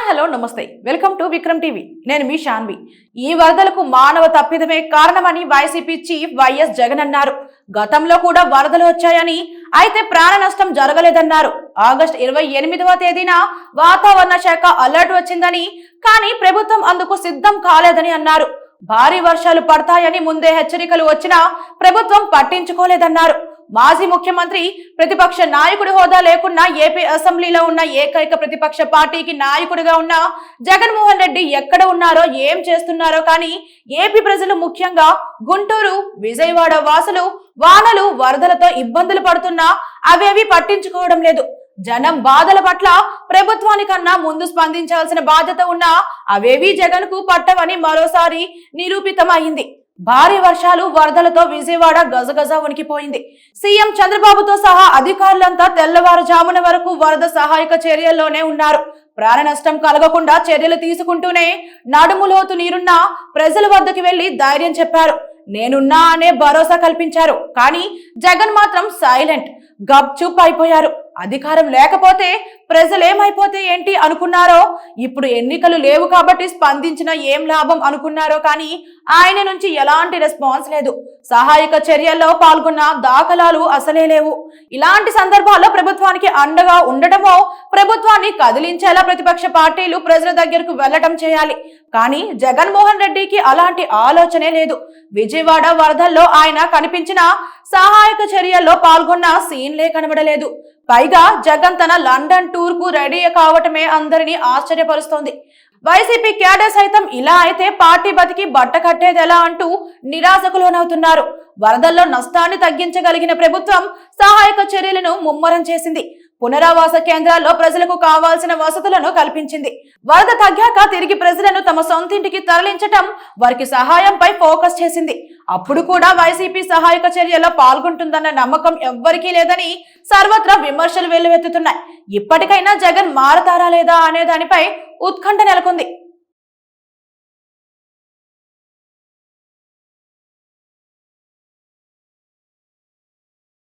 hello నమస్తే welcome to Vikram TV నేను మీ శాన్వి ఈ వరదలకు మానవ తప్పిదమే కారణమని వైసీపీ చీఫ్ వైఎస్ జగన్ అన్నారు గతంలో కూడా వరదలు వచ్చాయని అయితే ప్రాణ నష్టం జరగలేదన్నారు ఆగస్టు 28వ తేదీన వాతావరణ శాఖ అలర్ట్ వచ్చిందని కానీ ప్రభుత్వం అందుకు సిద్ధం కాలేదని అన్నారు భారీ వర్షాలు పడతాయని ముందే హెచ్చరికలు వచ్చినా ప్రభుత్వం పట్టించుకోలేదన్నారు మాజీ ముఖ్యమంత్రి ప్రతిపక్ష నాయకుడి హోదా లేకున్నా ఏపీ అసెంబ్లీలో ఉన్న ఏకైక ప్రతిపక్ష పార్టీకి నాయకుడిగా ఉన్న జగన్మోహన్ రెడ్డి ఎక్కడ ఉన్నారో ఏం చేస్తున్నారో కానీ ఏపీ ప్రజలు ముఖ్యంగా గుంటూరు విజయవాడ వాసులు వానలు వరదలతో ఇబ్బందులు పడుతున్నా అవేవి పట్టించుకోవడం లేదు జనం బాధల పట్ల ప్రభుత్వానికన్నా ముందు స్పందించాల్సిన బాధ్యత ఉన్నా అవేవి జగన్ కు పట్టవని మరోసారి నిరూపితమైంది భారీ వర్షాలు వరదలతో విజయవాడ గజగజ వణికిపోయింది సీఎం చంద్రబాబుతో సహా అధికారులంతా తెల్లవారుజామున వరకు వరద సహాయక చర్యల్లోనే ఉన్నారు ప్రాణ నష్టం కలగకుండా చర్యలు తీసుకుంటూనే నడుములోతు నీరున్న ప్రజల వద్దకు వెళ్లి ధైర్యం చెప్పారు నేనున్నా అనే భరోసా కల్పించారు కానీ జగన్ మాత్రం సైలెంట్ గప్చుప్ అయిపోయారు అధికారం లేకపోతే ప్రజలేమైపోతే ఏంటి అనుకున్నారో ఇప్పుడు ఎన్నికలు లేవు కాబట్టి స్పందించిన ఏం లాభం అనుకున్నారో కానీ ఆయన నుంచి ఎలాంటి రెస్పాన్స్ లేదు సహాయక చర్యల్లో పాల్గొన్న దాఖలాలు అసలే లేవు ఇలాంటి సందర్భాల్లో ప్రభుత్వానికి అండగా ఉండటమో ప్రభుత్వాన్ని కదిలించేలా ప్రతిపక్ష పార్టీలు ప్రజల దగ్గరకు వెళ్లటం చేయాలి కానీ జగన్మోహన్ రెడ్డికి అలాంటి ఆలోచనే లేదు విజయవాడ వరదల్లో ఆయన కనిపించిన సహాయక చర్యల్లో పాల్గొన్న సీన్లే కనబడలేదు పైగా జగన్ తన లండన్ టూర్ కు రెడీ కావటమే అందరినీ ఆశ్చర్యపరుస్తోంది వైసీపీ క్యాడర్ సైతం ఇలా అయితే పార్టీ బతికి బట్ట కట్టేదెలా అంటూ నిరాశకు లోనవుతున్నారు వరదల్లో నష్టాన్ని తగ్గించగలిగిన ప్రభుత్వం సహాయక చర్యలను ముమ్మరం చేసింది పునరావాస కేంద్రాల్లో ప్రజలకు కావాల్సిన వసతులను కల్పించింది వరద తగ్గాక తిరిగి ప్రజలను తమ సొంతింటికి తరలించటం వారికి సహాయంపై ఫోకస్ చేసింది అప్పుడు కూడా వైసీపీ సహాయక చర్యల్లో పాల్గొంటుందన్న నమ్మకం ఎవ్వరికీ లేదని సర్వత్రా విమర్శలు వెల్లువెత్తుతున్నాయి ఇప్పటికైనా జగన్ మారతారా లేదా అనే దానిపై ఉత్కంఠ నెలకొంది